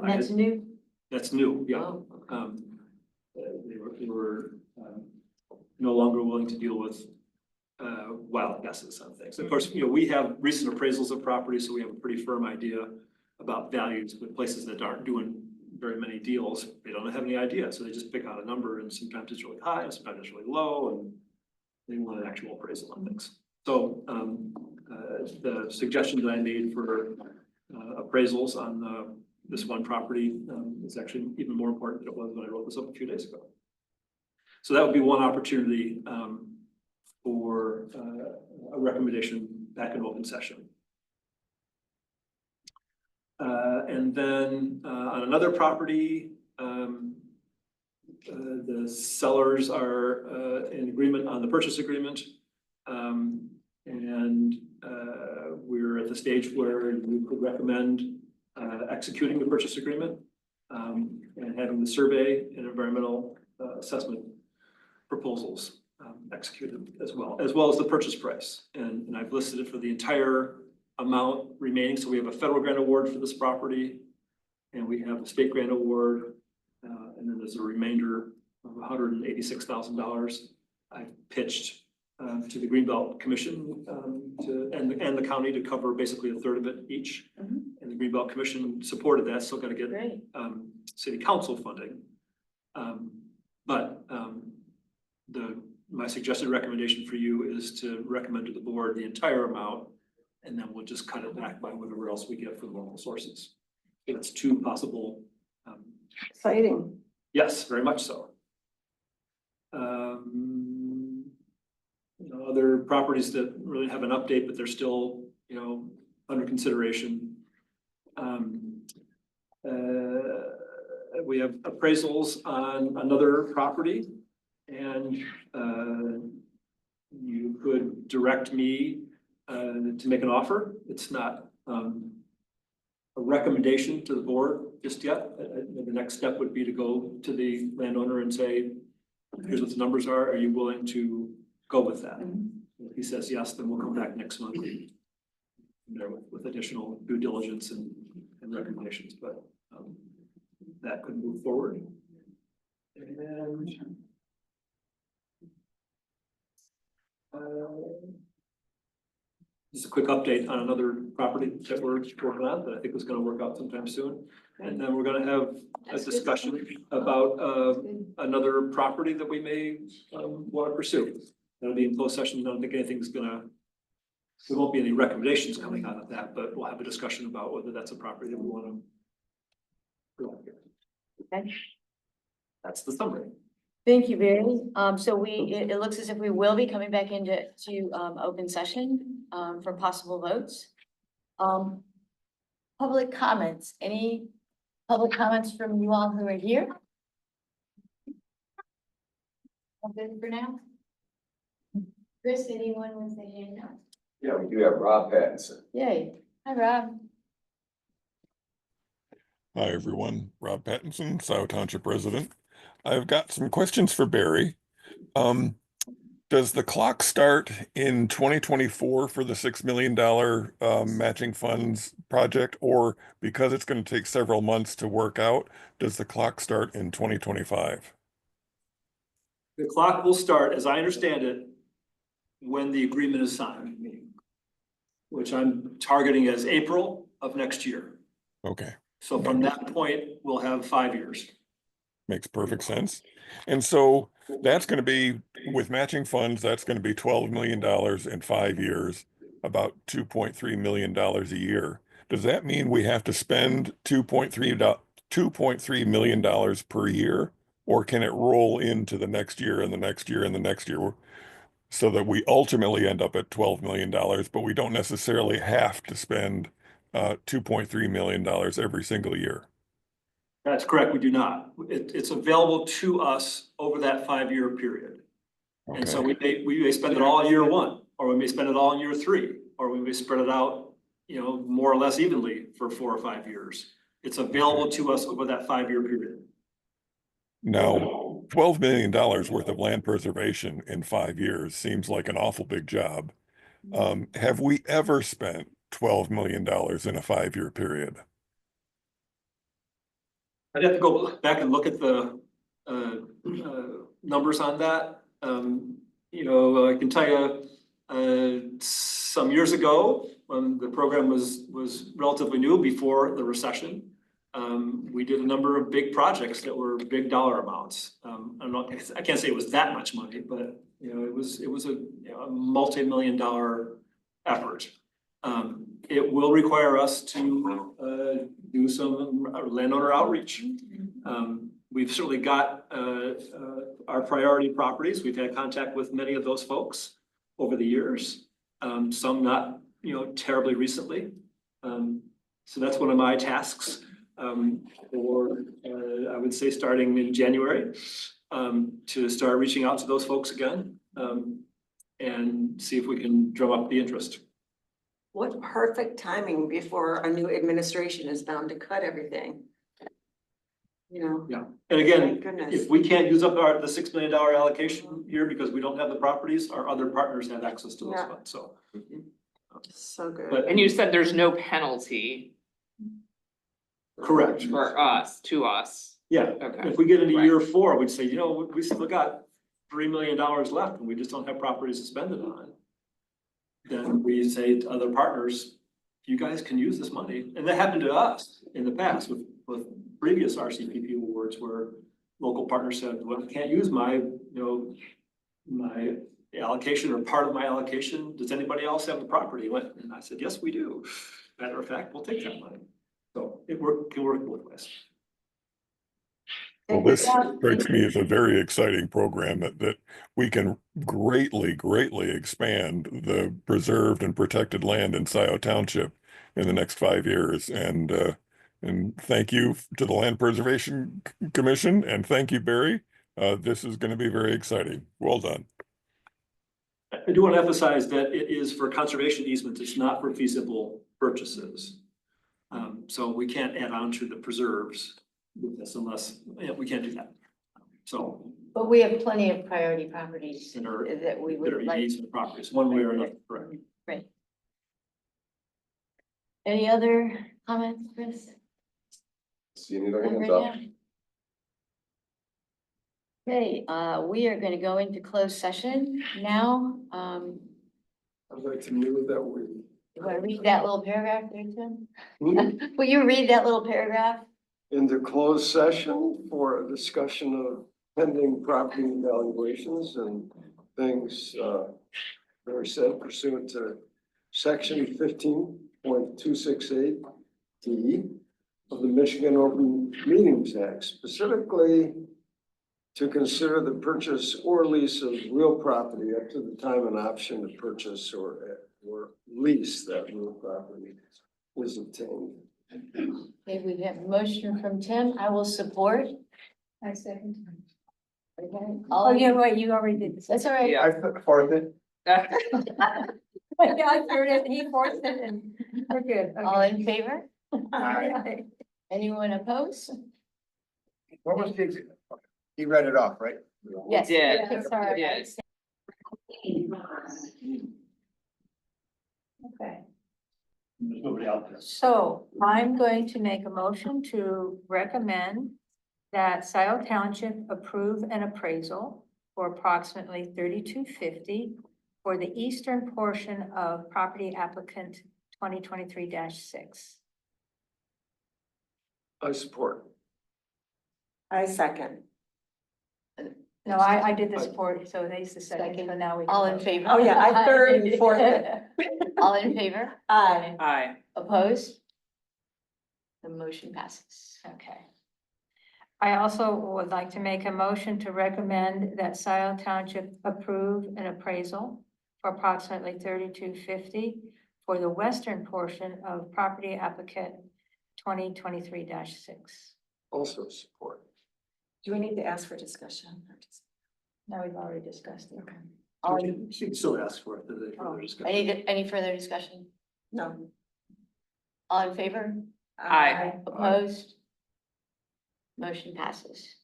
That's new? That's new, yeah. Oh, okay. They were no longer willing to deal with wild guesses on things. Of course, you know, we have recent appraisals of property, so we have a pretty firm idea about values with places that aren't doing very many deals. They don't have any idea, so they just pick out a number, and sometimes it's really high, and sometimes it's really low, and they want an actual appraisal on things. So the suggestion that I made for appraisals on this one property is actually even more important than it was when I wrote this up a few days ago. So that would be one opportunity for a recommendation back in open session. And then on another property, the sellers are in agreement on the purchase agreement. And we're at the stage where we could recommend executing the purchase agreement and having the survey and environmental assessment proposals executed as well as the purchase price. And I've listed it for the entire amount remaining. So we have a federal grant award for this property, and we have a state grant award, and then there's a remainder of $186,000. I've pitched to the Greenbelt Commission and the county to cover basically a third of it each. Mhm. And the Greenbelt Commission supported that, still got to get Great. city council funding. But my suggested recommendation for you is to recommend to the board the entire amount, and then we'll just cut it back by whatever else we get from local sources. It's two possible. Exciting. Yes, very much so. Other properties that really have an update, but they're still, under consideration. We have appraisals on another property, and you could direct me to make an offer. It's not a recommendation to the board just yet. The next step would be to go to the landowner and say, here's what the numbers are. Are you willing to go with that? If he says yes, then we'll come back next month there with additional due diligence and recommendations, but that could move forward. And just a quick update on another property that we're working on that I think is going to work out sometime soon. And then we're going to have a discussion about another property that we may want to pursue. That'll be in closed session. I don't think anything's there won't be any recommendations coming out of that, but we'll have a discussion about whether that's a property that we want to go after. Okay. That's the summary. Thank you, Barry. So it looks as if we will be coming back into open session for possible votes. Public comments, any public comments from you all who are here? All good for now? Chris, anyone with a hand up? Yeah, we do have Rob Pattinson. Yay. Hi, Rob. Hi, everyone. Rob Pattinson, Scio Township resident. I've got some questions for Barry. Does the clock start in 2024 for the $6 million matching funds project, or because it's going to take several months to work out, does the clock start in 2025? The clock will start, as I understand it, when the agreement is signed, which I'm targeting as April of next year. Okay. So from that point, we'll have 5 years. Makes perfect sense. And so that's going to be, with matching funds, that's going to be $12 million in 5 years, about $2.3 million a year. Does that mean we have to spend $2.3 million per year, or can it roll into the next year and the next year and the next year, so that we ultimately end up at $12 million, but we don't necessarily have to spend $2.3 million every single year? That's correct, we do not. It's available to us over that 5-year period. And so Okay. we may spend it all in year 1, or we may spend it all in year 3, or we may spread it out, more or less evenly for 4 or 5 years. It's available to us over that 5-year period. Now, $12 million worth of land preservation in 5 years seems like an awful big job. Have we ever spent $12 million in a 5-year period? I'd have to go back and look at the numbers on that. I can tell you some years ago, when the program was relatively new before the recession, we did a number of big projects that were big dollar amounts. I can't say it was that much money, but it was a multi-million-dollar effort. It will require us to do some landowner outreach. We've certainly got our priority properties. We've had contact with many of those folks over the years. Some not, terribly recently. So that's one of my tasks. Or I would say starting in January, to start reaching out to those folks again. And see if we can drum up the interest. What perfect timing before a new administration is bound to cut everything. Yeah, and Thank again, goodness. if we can't use up the $6 million allocation here because we don't have the properties, our other partners have access to those Yeah. funds, so. So good. But And you said there's no penalty correct, for us, to us. yeah, Okay. if we get into Right. year 4, we'd say, we still got $3 million left and we just don't have properties to spend it on. Then we say to other partners, you guys can use this money, and that happened to us in the past with previous RCPP awards where local partners said, well, I can't use my, my allocation or part of my allocation. Does anybody else have the property? And I said, yes, we do. Matter of fact, we'll take that money. So it can work both ways. Well, this strikes me as a very exciting program that we can greatly expand the preserved and protected land in Scio Township in the next 5 years. And thank you to the Land Preservation Commission, and thank you, Barry. This is going to be very exciting. Well done. I do want to emphasize that it is for conservation easements. It's not for feasible purchases. So we can't add on to the preserves with this unless, we can't do that. So But we have plenty of priority properties that are that we would like. easement properties, one way or another, correct? Right. Any other comments, Chris? See any other hands Right up? now? Okay, we are gonna go into closed session now. I'd like to move that we. You wanna read that little paragraph there, Tim? Hmm? Will you read that little paragraph? Into closed session for a discussion of pending property evaluations and things, that are said pursuant to section 15.268 D of the Michigan Open Meetings Act, specifically to consider the purchase or lease of real property up to the time an option to purchase or lease that real property is obtained. Okay, we have a motion from Tim. I will support. I second. Okay. Oh, yeah, wait, you already did this. That's all right. Yeah. I fourth it. Yeah, I heard it, he forced it, and we're good. All in favor? Aye. Anyone opposed? What was the, he read it off, right? Yes. did. Okay, sorry. Yes. Okay. There's nobody out there. So I'm going to make a motion to recommend that Scio Township approve an appraisal for approximately $32.50 for the eastern portion of property applicant 2023-6. I support. I second. No, I did the support, so they's the second, so now we. can All in vote. favor? Oh, yeah, I third and fourth it. All in favor? Aye. Aye. Opposed? The motion passes. Okay. I also would like to make a motion to recommend that Scio Township approve an appraisal for approximately $32.50 for the western portion of property applicant 2023-6. Also support. Do we need to ask for discussion? Now, we've already discussed it. Okay. All in- She can still ask for it. Further discussion. Any further discussion? No. All in favor? Aye. Opposed? Motion passes.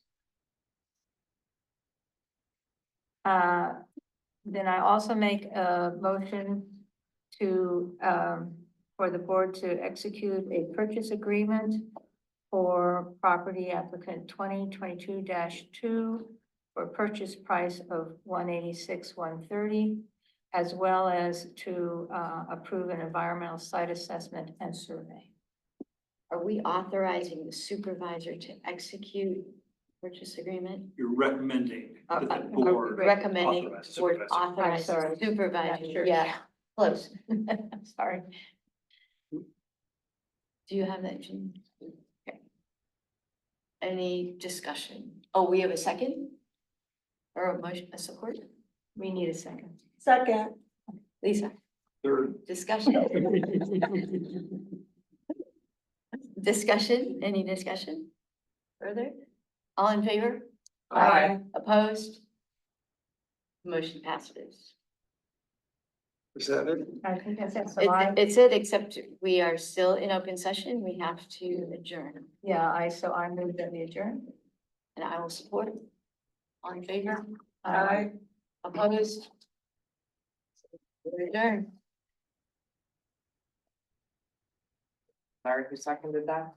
Then I also make a motion to, for the board to execute a purchase agreement for property applicant 2022-2 for purchase price of $186,130, as well as to approve an environmental site assessment and survey. Are we authorizing the supervisor to execute purchase agreement? You're recommending that the Are board. Recommending authorize board supervisor. authorize I'm sorry. supervisor, Not sure. yeah. Close. Sorry. Do you have that, Jean? Okay. Any discussion? Oh, we have a second? Or a motion, a support? We need a second. Second. Lisa, Third. discussion? Discussion, any discussion? Further? All in favor? Aye. Opposed? Motion passes. Is that it? I think that's a lie. It's it, except we are still in open session. We have to adjourn, Yeah, so I move that we adjourn. and I will support it. All in favor? Aye. Opposed? We're adjourned. Sorry, who seconded that?